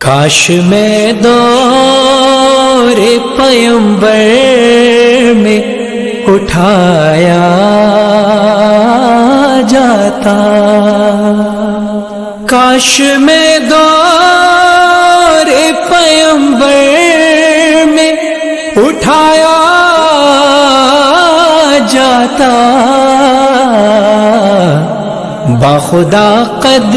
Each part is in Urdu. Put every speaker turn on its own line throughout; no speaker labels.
کاش میں دور پیمبر میں اٹھایا جاتا، کاش میں دور پیمبر میں اٹھایا جاتا، باخدا قد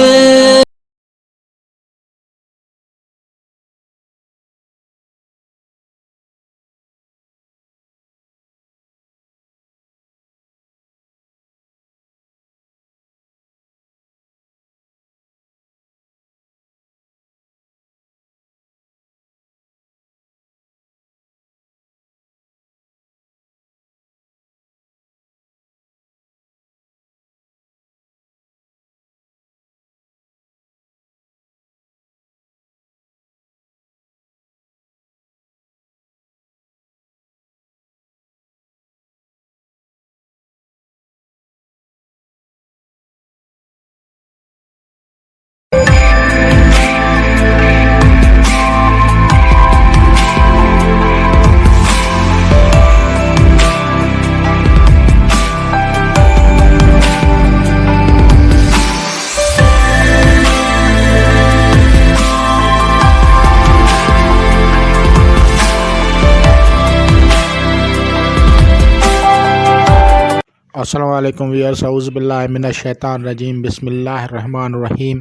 السلام علیکم ویئرس، اعوذ باللہ من الشیطان الرجیم، بسم اللہ الرحمن الرحیم۔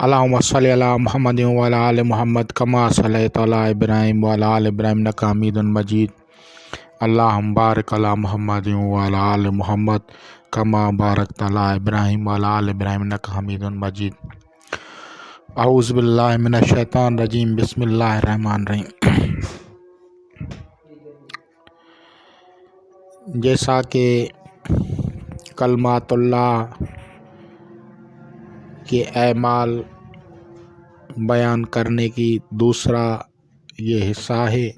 اللہم صلی علی محمد وعلی آل محمد کما صلیت علی ابراہیم وعلی آل ابراہیم انک حمید مجید۔ اللہم بارک علی محمد وعلی آل محمد کما بارکت علی ابراہیم وعلی آل ابراہیم انک حمید مجید۔ اعوذ باللہ من الشیطان الرجیم، بسم اللہ الرحمن الرحیم۔ جیسا کہ کلمات اللہ کے اعمال بیان کرنے کی دوسرا یہ حصہ ہے۔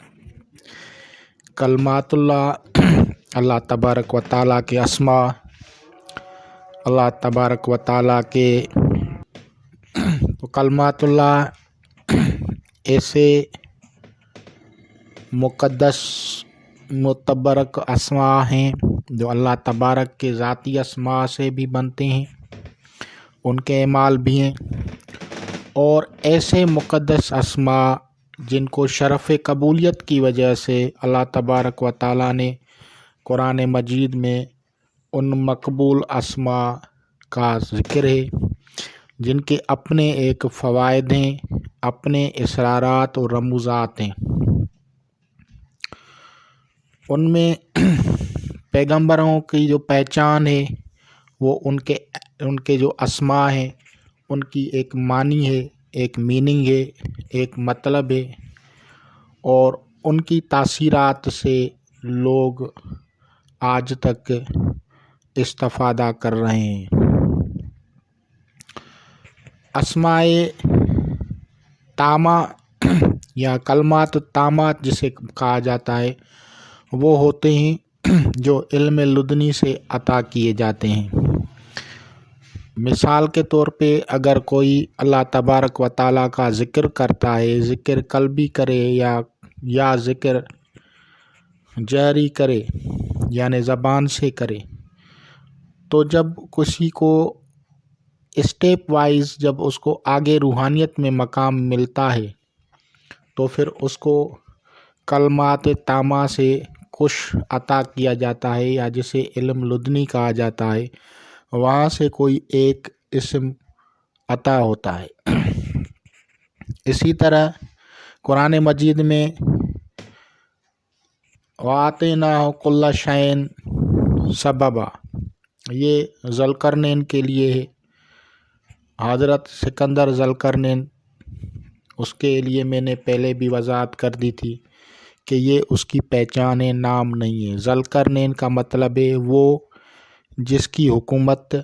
کلمات اللہ، اللہ تبارک و تعالیٰ کے اسماء، اللہ تبارک و تعالیٰ کے تو کلمات اللہ ایسے مقدس متبرک اسماء ہیں جو اللہ تبارک کے ذاتی اسماء سے بھی بنتے ہیں، ان کے اعمال بھی ہیں، اور ایسے مقدس اسماء جن کو شرف قبولیت کی وجہ سے اللہ تبارک و تعالیٰ نے قرآن مجید میں ان مقبول اسماء کا ذکر ہے، جن کے اپنے ایک فوائد ہیں، اپنے اسرارات اور رموزات ہیں۔ ان میں پیغمبروں کی جو پہچان ہے وہ ان کے جو اسماء ہیں ان کی ایک معنی ہے، ایک میننگ ہے، ایک مطلب ہے، اور ان کی تاثیرات سے لوگ آج تک استفادہ کر رہے ہیں۔ اسماء تامہ یا کلمات تامات جسے کہا جاتا ہے، وہ ہوتے ہیں جو علم لدنی سے عطا کیے جاتے ہیں۔ مثال کے طور پہ اگر کوئی اللہ تبارک و تعالیٰ کا ذکر کرتا ہے، ذکر قلبی کرے یا ذکر جہری کرے یعنی زبان سے کرے، تو جب کسی کو اسٹیپ وائز جب اس کو آگے روحانیت میں مقام ملتا ہے تو پھر اس کو کلمات تامہ سے کچھ عطا کیا جاتا ہے، یا جسے علم لدنی کہا جاتا ہے، وہاں سے کوئی ایک اسم عطا ہوتا ہے۔ اسی طرح قرآن مجید میں وَآتَيْنَاهُ كُلَّ شَيْءٍ سَبَبًا، یہ ذوالقرنین کے لیے ہے۔ حضرت سکندر ذوالقرنین، اس کے لیے میں نے پہلے بھی وضاحت کر دی تھی کہ یہ اس کی پہچان ہے، نام نہیں ہے۔ ذوالقرنین کا مطلب ہے وہ جس کی حکومت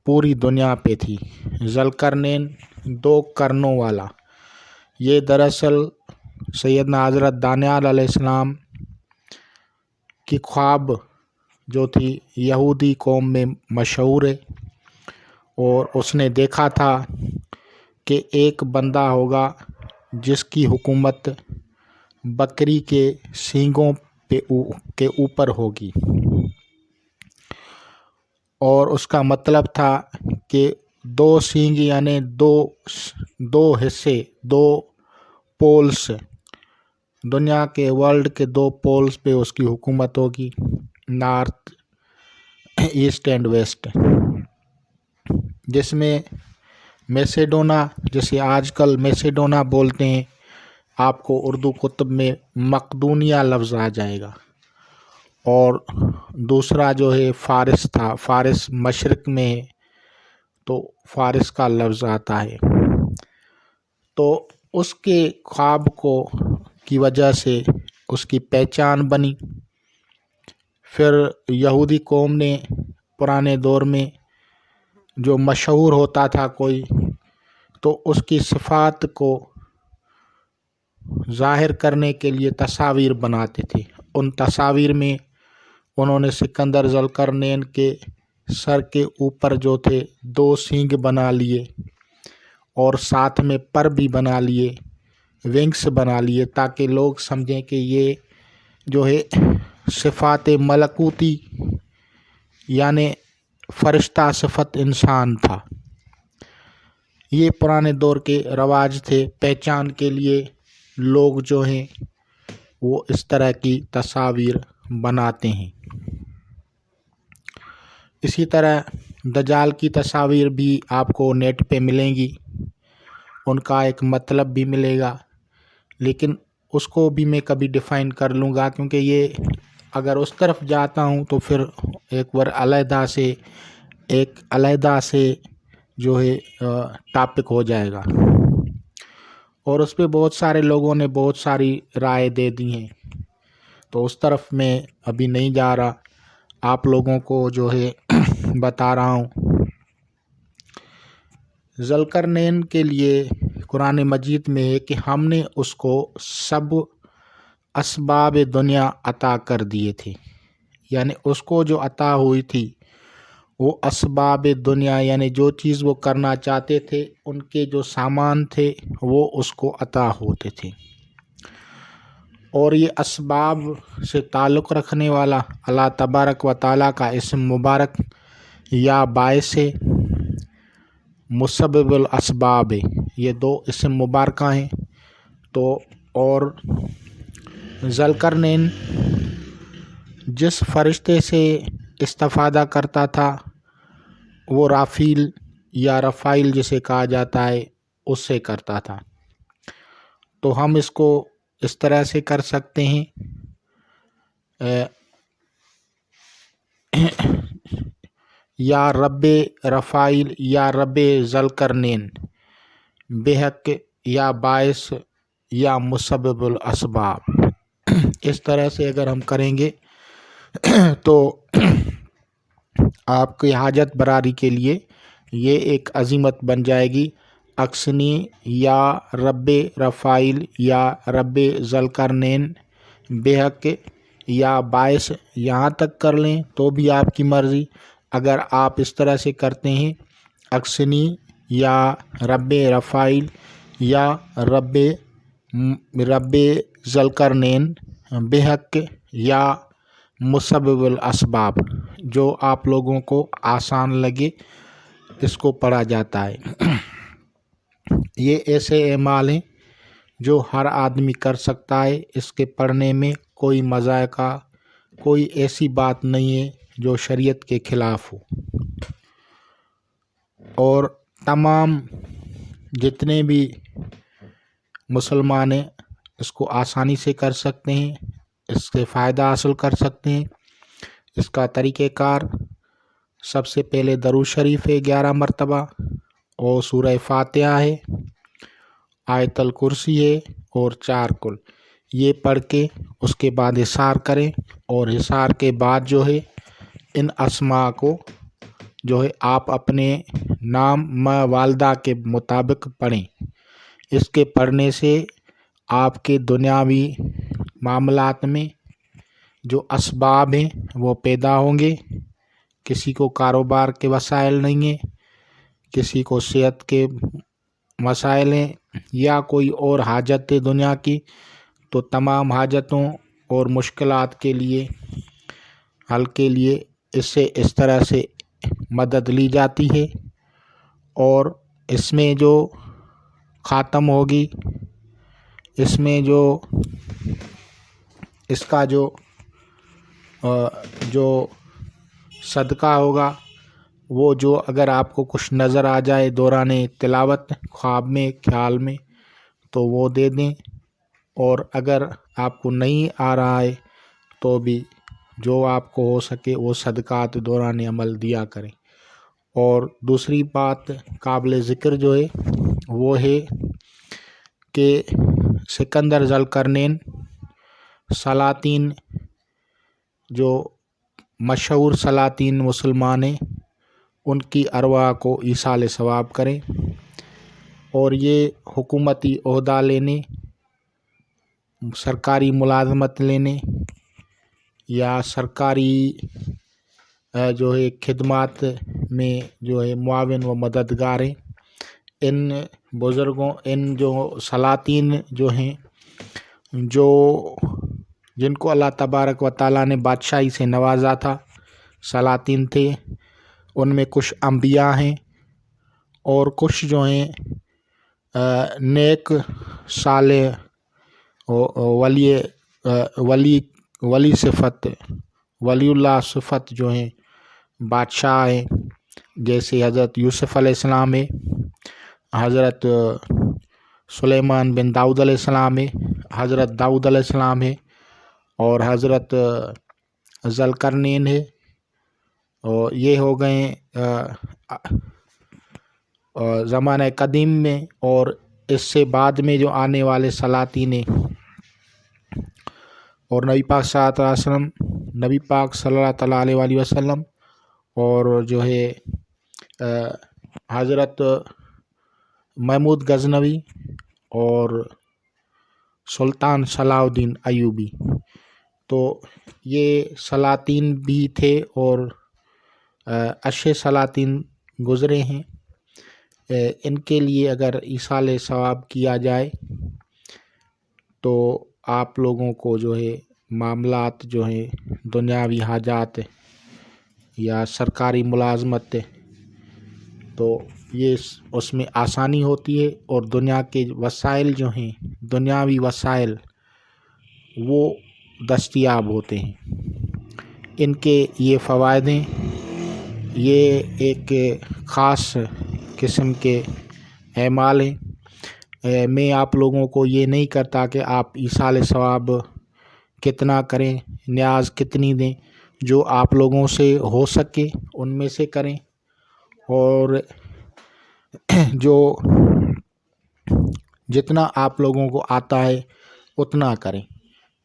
پوری دنیا پہ تھی۔ ذوالقرنین دو کرنوں والا، یہ دراصل سیدنا حضرت دانیال علیہ السلام کی خواب جو تھی یہودی قوم میں مشہور ہے، اور اس نے دیکھا تھا کہ ایک بندہ ہوگا جس کی حکومت بکری کے سینگوں کے اوپر ہوگی، اور اس کا مطلب تھا کہ 2 سینگ یعنی دو حصے، 2 پولس، دنیا کے ورلڈ کے 2 پولس پہ اس کی حکومت ہوگی، نارتھ، ایسٹ اینڈ ویسٹ، جس میں میسیڈونا، جسے آج کل میسیڈونا بولتے ہیں، آپ کو اردو کتب میں مقدونیہ لفظ آ جائے گا، اور دوسرا جو ہے فارس تھا، فارس مشرق میں ہے تو فارس کا لفظ آتا ہے۔ تو اس کے خواب کی وجہ سے اس کی پہچان بنی۔ پھر یہودی قوم نے پرانے دور میں جو مشہور ہوتا تھا کوئی، تو اس کی صفات کو ظاہر کرنے کے لیے تصاویر بناتے تھے۔ ان تصاویر میں انہوں نے سکندر ذوالقرنین کے سر کے اوپر جو تھے 2 سینگ بنا لیے، اور ساتھ میں پر بھی بنا لیے، ونگس بنا لیے، تاکہ لوگ سمجھیں کہ یہ جو ہے صفات ملکوتی یعنی فرشتہ صفت انسان تھا۔ یہ پرانے دور کے رواج تھے، پہچان کے لیے لوگ جو ہیں وہ اس طرح کی تصاویر بناتے ہیں۔ اسی طرح دجال کی تصاویر بھی آپ کو نیٹ پہ ملیں گی، ان کا ایک مطلب بھی ملے گا، لیکن اس کو بھی میں کبھی ڈیفائن کر لوں گا، کیونکہ یہ اگر اس طرف جاتا ہوں تو پھر ایک علیحدہ سے جو ہے ٹاپک ہو جائے گا، اور اس پہ بہت سارے لوگوں نے بہت ساری رائے دے دی ہیں، تو اس طرف میں ابھی نہیں جا رہا، آپ لوگوں کو جو ہے بتا رہا ہوں۔ ذوالقرنین کے لیے قرآن مجید میں ہے کہ ہم نے اس کو سب اسباب دنیا عطا کر دیے تھے، یعنی اس کو جو عطا ہوئی تھی وہ اسباب دنیا، یعنی جو چیز وہ کرنا چاہتے تھے ان کے جو سامان تھے وہ اس کو عطا ہوتے تھے، اور یہ اسباب سے تعلق رکھنے والا اللہ تبارک و تعالیٰ کا اسم مبارک یا باعث ہے، مسبب الاسباب، یہ 2 اسم مبارکہ ہیں۔ تو اور ذوالقرنین جس فرشتے سے استفادہ کرتا تھا وہ رافیل یا رفائل جسے کہا جاتا ہے اس سے کرتا تھا، تو ہم اس کو اس طرح سے کر سکتے ہیں، یا رب رفائل یا رب ذوالقرنین بحق یا باعث یا مسبب الاسباب، اس طرح سے اگر ہم کریں گے تو آپ کی حاجت براری کے لیے یہ ایک عظیمت بن جائے گی۔ اقسنی یا رب رفائل یا رب ذوالقرنین بحق یا باعث یہاں تک کر لیں تو بھی آپ کی مرضی، اگر آپ اس طرح سے کرتے ہیں اقسنی یا رب رفائل یا رب ذوالقرنین بحق یا مسبب الاسباب، جو آپ لوگوں کو آسان لگے اس کو پڑھا جاتا ہے۔ یہ ایسے اعمال ہیں جو ہر آدمی کر سکتا ہے، اس کے پڑھنے میں کوئی مذائقہ، کوئی ایسی بات نہیں ہے جو شریعت کے خلاف ہو، اور تمام جتنے بھی مسلمان ہیں اس کو آسانی سے کر سکتے ہیں، اس سے فائدہ حاصل کر سکتے ہیں۔ اس کا طریقہ کار سب سے پہلے درود شریف ہے 11 مرتبہ، اور سورہ فاتحہ ہے، آیت الکرسی ہے، اور 4 قل، یہ پڑھ کے اس کے بعد حصار کریں، اور حصار کے بعد جو ہے ان اسماء کو جو ہے آپ اپنے نام والدہ کے مطابق پڑھیں۔ اس کے پڑھنے سے آپ کے دنیاوی معاملات میں جو اسباب ہیں وہ پیدا ہوں گے۔ کسی کو کاروبار کے وسائل نہیں ہیں، کسی کو صحت کے مسائل ہیں یا کوئی اور حاجت ہے دنیا کی، تو تمام حاجتوں اور مشکلات کے لیے حل کے لیے اس سے اس طرح سے مدد لی جاتی ہے، اور اس میں جو خاتم ہوگی، اس میں جو اس کا جو صدقہ ہوگا، وہ جو اگر آپ کو کچھ نظر آ جائے دوران تلاوت، خواب میں، خیال میں، تو وہ دے دیں، اور اگر آپ کو نہیں آ رہا ہے تو بھی جو آپ کو ہو سکے وہ صدقات دوران عمل دیا کریں۔ اور دوسری بات قابل ذکر جو ہے وہ ہے کہ سکندر ذوالقرنین سلاطین، جو مشہور سلاطین مسلمان ہیں، ان کی ارواح کو ایصال ثواب کریں، اور یہ حکومتی عہدہ لینے، سرکاری ملازمت لینے یا سرکاری جو ہے خدمات میں جو ہے معاون و مددگار ہیں، ان بزرگوں، ان جو سلاطین جو ہیں، جن کو اللہ تبارک و تعالیٰ نے بادشاہی سے نوازا تھا، سلاطین تھے، ان میں کچھ انبیاء ہیں اور کچھ جو ہیں نیک صالح ولی صفت، ولی اللہ صفت جو ہیں بادشاہ ہیں، جیسے حضرت یوسف علیہ السلام ہے، حضرت سلیمان بن داؤد علیہ السلام ہے، حضرت داؤد علیہ السلام ہے، اور حضرت ذوالقرنین ہے، اور یہ ہو گئے زمانہ قدیم میں، اور اس سے بعد میں جو آنے والے سلاطین ہیں، اور نبی پاک صلی اللہ تعالیٰ علیہ وسلم اور جو ہے حضرت محمود غزنوی اور سلطان صلاح الدین ایوبی، تو یہ سلاطین بھی تھے اور اچھے سلاطین گزرے ہیں۔ ان کے لیے اگر ایصال ثواب کیا جائے تو آپ لوگوں کو جو ہے معاملات جو ہیں دنیاوی حاجات یا سرکاری ملازمت، تو یہ اس میں آسانی ہوتی ہے، اور دنیا کے وسائل جو ہیں، دنیاوی وسائل، وہ دستیاب ہوتے ہیں۔ ان کے یہ فوائد ہیں، یہ ایک خاص قسم کے اعمال ہیں۔ میں آپ لوگوں کو یہ نہیں کرتا کہ آپ ایصال ثواب کتنا کریں، نیاز کتنی دیں، جو آپ لوگوں سے ہو سکے ان میں سے کریں، اور جو جتنا آپ لوگوں کو آتا ہے اتنا کریں،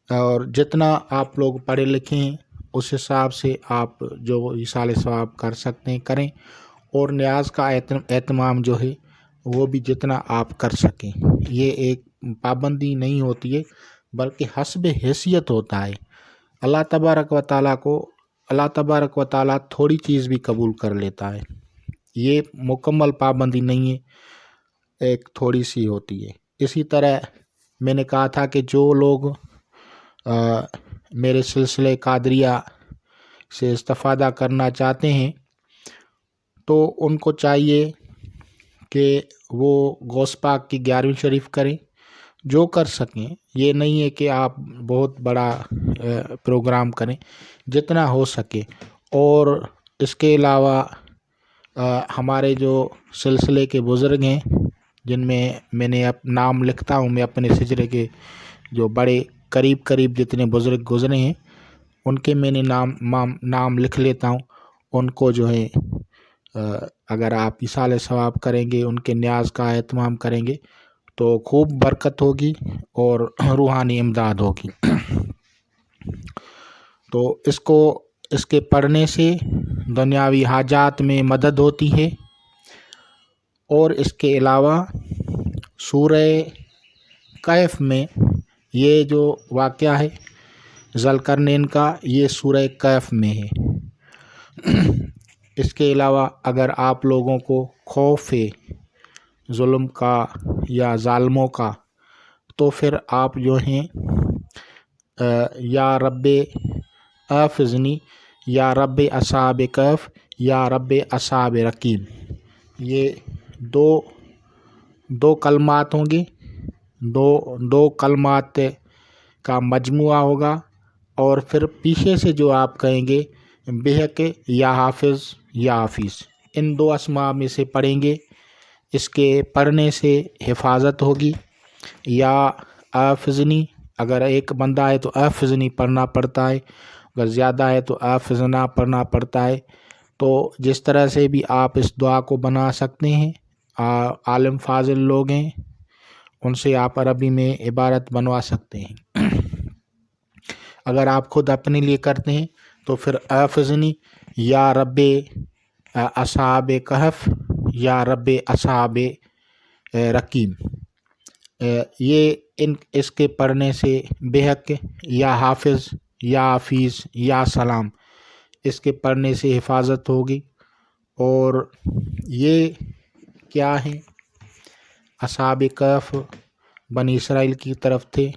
اور جتنا آپ لوگ پڑھے لکھے ہیں اس حساب سے آپ جو ایصال ثواب کر سکتے ہیں کریں، اور نیاز کا اہتمام جو ہے وہ بھی جتنا آپ کر سکیں۔ یہ ایک پابندی نہیں ہوتی ہے بلکہ حسب حیثیت ہوتا ہے۔ اللہ تبارک و تعالیٰ تھوڑی چیز بھی قبول کر لیتا ہے، یہ مکمل پابندی نہیں ہے، ایک تھوڑی سی ہوتی ہے۔ اسی طرح میں نے کہا تھا کہ جو لوگ میرے سلسلے قادریہ سے استفادہ کرنا چاہتے ہیں تو ان کو چاہیے کہ وہ غوث پاک کی 11ویں شریف کریں، جو کر سکیں۔ یہ نہیں ہے کہ آپ بہت بڑا پروگرام کریں، جتنا ہو سکے۔ اور اس کے علاوہ ہمارے جو سلسلے کے بزرگ ہیں، جن میں میں نے نام لکھتا ہوں، میں اپنے سلسلے کے جو بڑے قریب جتنے بزرگ گزرے ہیں ان کے میں نے نام لکھ لیتا ہوں۔ ان کو جو ہے اگر آپ ایصال ثواب کریں گے، ان کے نیاز کا اہتمام کریں گے تو خوب برکت ہوگی اور روحانی امداد ہوگی۔ تو اس کے پڑھنے سے دنیاوی حاجات میں مدد ہوتی ہے، اور اس کے علاوہ سورہ کہف میں یہ جو واقعہ ہے ذوالقرنین کا، یہ سورہ کہف میں ہے۔ اس کے علاوہ اگر آپ لوگوں کو خوف ہے ظلم کا یا ظالموں کا، تو پھر آپ جو ہیں یا رب احفظنی، یا رب اصحاب کہف، یا رب اصحاب رقیم، یہ دو کلمات ہوں گے، دو کلمات کا مجموعہ ہوگا، اور پھر پیچھے سے جو آپ کہیں گے بحق یا حافظ یا حافظ، ان دو اسماء میں سے پڑھیں گے، اس کے پڑھنے سے حفاظت ہوگی۔ یا احفظنی، اگر ایک بندہ ہے تو احفظنی پڑھنا پڑتا ہے، اگر زیادہ ہے تو احفظنا پڑھنا پڑتا ہے۔ تو جس طرح سے بھی آپ اس دعا کو بنا سکتے ہیں، عالم فاضل لوگ ہیں، ان سے آپ عربی میں عبارت بنوا سکتے ہیں۔ اگر آپ خود اپنے لیے کرتے ہیں تو پھر احفظنی یا رب اصحاب کہف یا رب اصحاب رقیم، یہ اس کے پڑھنے سے بحق یا حافظ یا حفیظ یا سلام، اس کے پڑھنے سے حفاظت ہوگی۔ اور یہ کیا ہیں؟ اصحاب کہف بنی اسرائیل کی طرف تھے،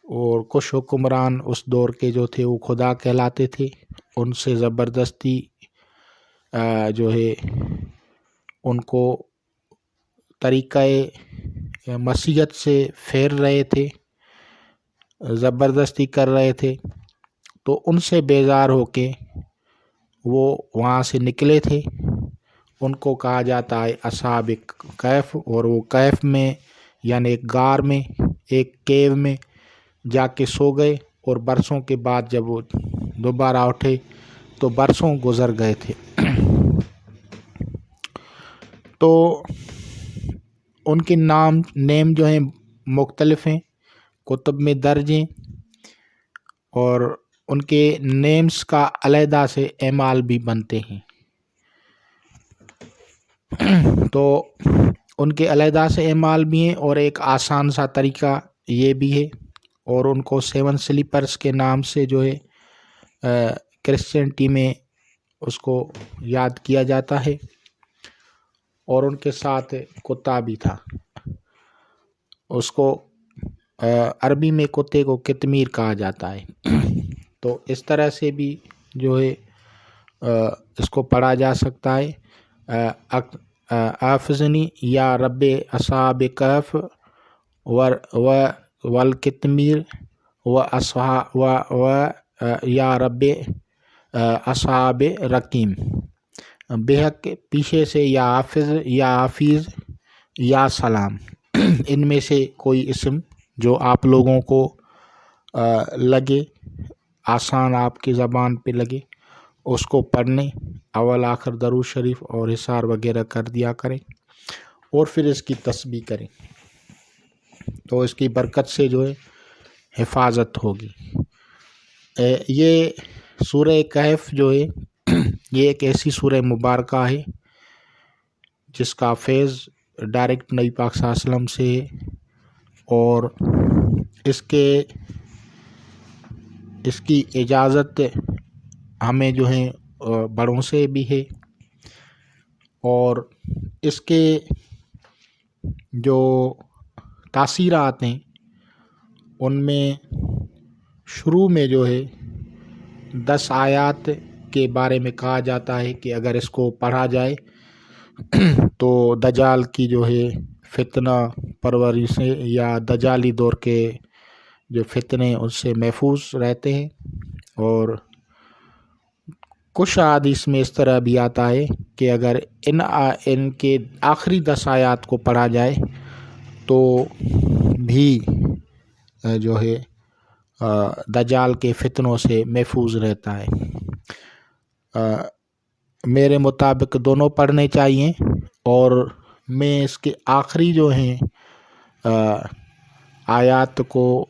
اور کچھ حکمران اس دور کے جو تھے وہ خدا کہلاتے تھے، ان سے زبردستی جو ہے ان کو طریقہ مسیحیت سے پھیر رہے تھے، زبردستی کر رہے تھے، تو ان سے بیزار ہو کے وہ وہاں سے نکلے تھے۔ ان کو کہا جاتا ہے اصحاب کہف، اور وہ کہف میں یعنی ایک غار میں، ایک کیو میں جا کے سو گئے، اور برسوں کے بعد جب وہ دوبارہ اٹھے تو برسوں گزر گئے تھے۔ تو ان کے نیم جو ہیں مختلف ہیں، کتب میں درج ہیں، اور ان کے نیمز کا علیحدہ سے اعمال بھی بنتے ہیں۔ تو ان کے علیحدہ سے اعمال بھی ہیں، اور ایک آسان سا طریقہ یہ بھی ہے، اور ان کو 7 سلیپرز کے نام سے جو ہے کرسچینٹی میں اس کو یاد کیا جاتا ہے، اور ان کے ساتھ کتا بھی تھا، اس کو عربی میں کتے کو قطمیر کہا جاتا ہے۔ تو اس طرح سے بھی جو ہے اس کو پڑھا جا سکتا ہے، احفظنی یا رب اصحاب کہف والقطمیر و یا رب اصحاب رقیم، بحق پیچھے سے یا حافظ یا حفیظ یا سلام، ان میں سے کوئی اسم جو آپ لوگوں کو لگے، آسان آپ کی زبان پہ لگے، اس کو پڑھنے، اول آخر درود شریف اور حصار وغیرہ کر دیا کریں، اور پھر اس کی تسبیح کریں، تو اس کی برکت سے جو ہے حفاظت ہوگی۔ یہ سورہ کہف جو ہے یہ ایک ایسی سورہ مبارکہ ہے جس کا فیض ڈائریکٹ نبی پاک صلی اللہ علیہ وسلم سے ہے، اور اس کی اجازت ہمیں جو ہے بڑوں سے بھی ہے، اور اس کے جو تاثیرات ہیں ان میں شروع میں جو ہے 10 آیات کے بارے میں کہا جاتا ہے کہ اگر اس کو پڑھا جائے تو دجال کی جو ہے فتنہ پروری سے یا دجالی دور کے جو فتنے ان سے محفوظ رہتے ہیں۔ اور کچھ احادیث میں اس طرح بھی آتا ہے کہ اگر ان کے آخری 10 آیات کو پڑھا جائے تو بھی جو ہے دجال کے فتنوں سے محفوظ رہتا ہے۔ میرے مطابق دونوں پڑھنے چاہیے، اور میں اس کے آخری جو ہیں آیات کو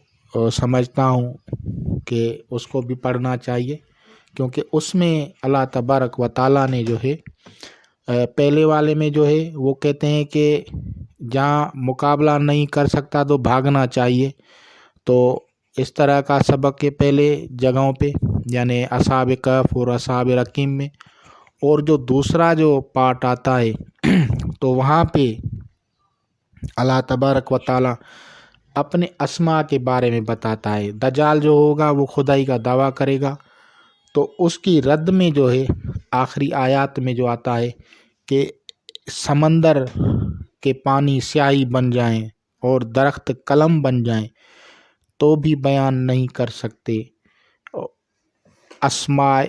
سمجھتا ہوں کہ اس کو بھی پڑھنا چاہیے، کیونکہ اس میں اللہ تبارک و تعالیٰ نے جو ہے پہلے والے میں جو ہے وہ کہتے ہیں کہ جہاں مقابلہ نہیں کر سکتا تو بھاگنا چاہیے، تو اس طرح کا سبق کے پہلے جگہوں پہ یعنی اصحاب کہف اور اصحاب رقیم میں، اور جو دوسرا جو پارٹ آتا ہے تو وہاں پہ اللہ تبارک و تعالی اپنے اسماء کے بارے میں بتاتا ہے۔ دجال جو ہوگا وہ خدائی کا دعویٰ کرے گا، تو اس کی رد میں جو ہے آخری آیات میں جو آتا ہے کہ سمندر کے پانی سیاہی بن جائیں اور درخت قلم بن جائیں تو بھی بیان نہیں کر سکتے اسماء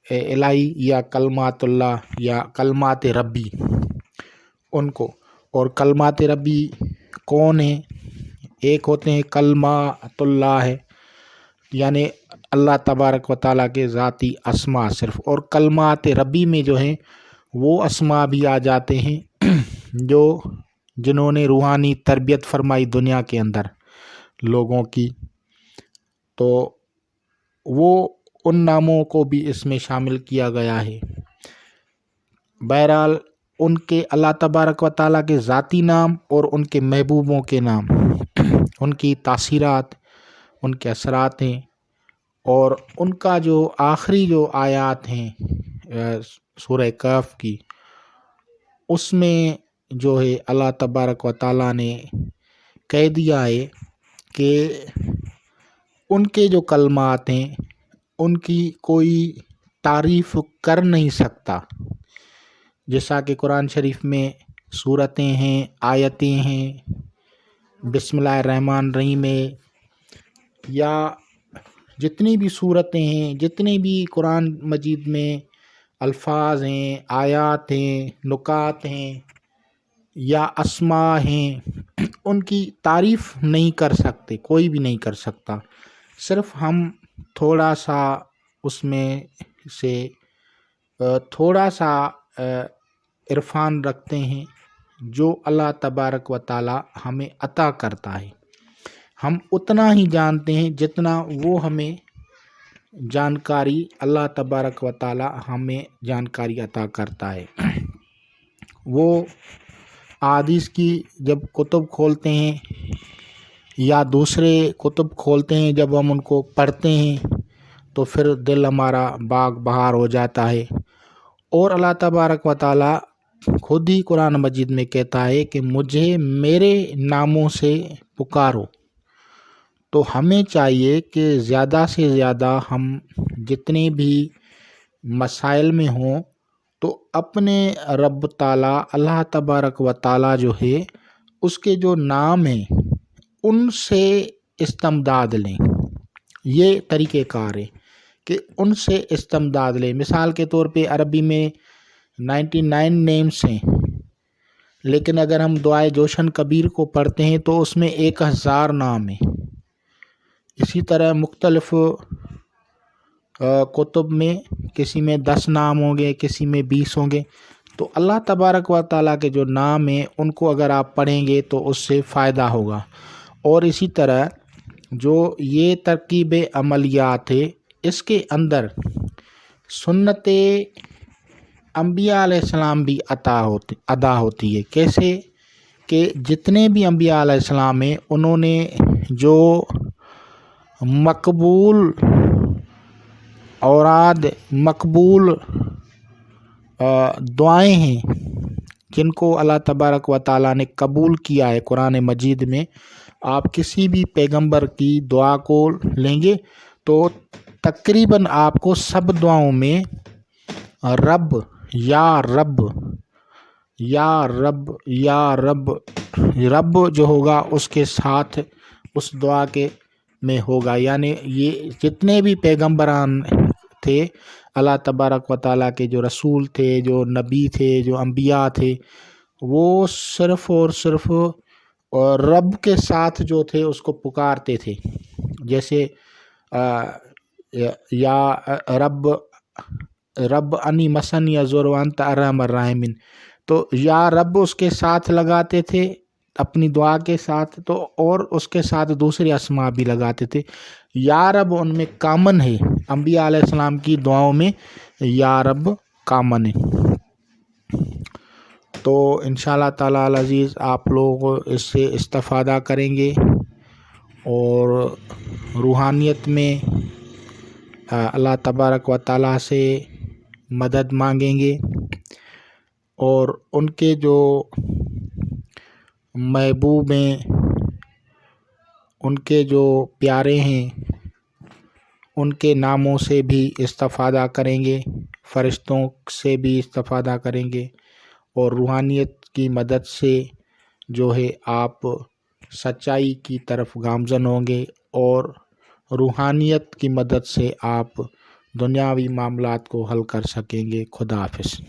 الہی یا کلمات اللہ یا کلمات ربی ان کو۔ اور کلمات ربی کون ہیں؟ ایک ہوتے ہیں کلمات اللہ ہے، یعنی اللہ تبارک و تعالیٰ کے ذاتی اسماء صرف، اور کلمات ربی میں جو ہیں وہ اسماء بھی آ جاتے ہیں جنہوں نے روحانی تربیت فرمائی دنیا کے اندر لوگوں کی، تو وہ ان ناموں کو بھی اس میں شامل کیا گیا ہے۔ بہرحال ان کے اللہ تبارک و تعالیٰ کے ذاتی نام اور ان کے محبوبوں کے نام، ان کی تاثیرات، ان کے اثرات ہیں، اور ان کا جو آخری جو آیات ہیں سورہ کہف کی، اس میں جو ہے اللہ تبارک و تعالیٰ نے کہہ دیا ہے کہ ان کے جو کلمات ہیں ان کی کوئی تعریف کر نہیں سکتا، جیسا کہ قرآن شریف میں صورتیں ہیں، آیتیں ہیں، بسم اللہ الرحمن الرحیم ہے، یا جتنی بھی صورتیں ہیں، جتنے بھی قرآن مجید میں الفاظ ہیں، آیات ہیں، نکات ہیں یا اسماء ہیں، ان کی تعریف نہیں کر سکتے، کوئی بھی نہیں کر سکتا۔ صرف ہم تھوڑا سا اس میں سے تھوڑا سا عرفان رکھتے ہیں جو اللہ تبارک و تعالی ہمیں عطا کرتا ہے، ہم اتنا ہی جانتے ہیں جتنا وہ ہمیں جانکاری، اللہ تبارک و تعالی ہمیں جانکاری عطا کرتا ہے۔ وہ احادیث کی جب کتب کھولتے ہیں یا دوسرے کتب کھولتے ہیں، جب ہم ان کو پڑھتے ہیں تو پھر دل ہمارا باغ بہار ہو جاتا ہے۔ اور اللہ تبارک و تعالی خود ہی قرآن مجید میں کہتا ہے کہ مجھے میرے ناموں سے پکارو، تو ہمیں چاہیے کہ زیادہ سے زیادہ ہم جتنے بھی مسائل میں ہوں تو اپنے رب تعالیٰ اللہ تبارک و تعالیٰ جو ہے اس کے جو نام ہیں ان سے استمداد لیں۔ یہ طریقہ کار ہے کہ ان سے استمداد لیں۔ مثال کے طور پہ عربی میں 99 نیمز ہیں، لیکن اگر ہم دعائے جوشن کبیر کو پڑھتے ہیں تو اس میں 1000 نام ہیں۔ اسی طرح مختلف کتب میں کسی میں 10 نام ہوں گے، کسی میں 20 ہوں گے، تو اللہ تبارک و تعالیٰ کے جو نام ہیں ان کو اگر آپ پڑھیں گے تو اس سے فائدہ ہوگا۔ اور اسی طرح جو یہ ترکیب عملیات ہے اس کے اندر سنت انبیاء علیہ السلام بھی ادا ہوتی ہے۔ کیسے کہ جتنے بھی انبیاء علیہ السلام ہیں انہوں نے جو مقبول اوراد، مقبول دعائیں ہیں جن کو اللہ تبارک و تعالیٰ نے قبول کیا ہے قرآن مجید میں، آپ کسی بھی پیغمبر کی دعا کو لیں گے تو تقریباً آپ کو سب دعاؤں میں رب، یا رب، یا رب، یا رب، رب جو ہوگا اس کے ساتھ اس دعا کے میں ہوگا۔ یعنی یہ جتنے بھی پیغمبران تھے، اللہ تبارک و تعالیٰ کے جو رسول تھے، جو نبی تھے، جو انبیاء تھے، وہ صرف اور صرف رب کے ساتھ جو تھے اس کو پکارتے تھے۔ جیسے یا رب انی مسن یا زور وانت ارحم الراحمین، تو یا رب اس کے ساتھ لگاتے تھے اپنی دعا کے ساتھ، تو اور اس کے ساتھ دوسرے اسماء بھی لگاتے تھے۔ یا رب ان میں کامن ہے، انبیاء علیہ السلام کی دعاؤں میں یا رب کامن ہے۔ تو انشاءاللہ تعالی العزیز آپ لوگ اس سے استفادہ کریں گے اور روحانیت میں اللہ تبارک و تعالیٰ سے مدد مانگیں گے اور ان کے جو محبوب ہیں، ان کے جو پیارے ہیں، ان کے ناموں سے بھی استفادہ کریں گے، فرشتوں سے بھی استفادہ کریں گے، اور روحانیت کی مدد سے جو ہے آپ سچائی کی طرف گامزن ہوں گے، اور روحانیت کی مدد سے آپ دنیاوی معاملات کو حل کر سکیں گے۔ خدا حافظ۔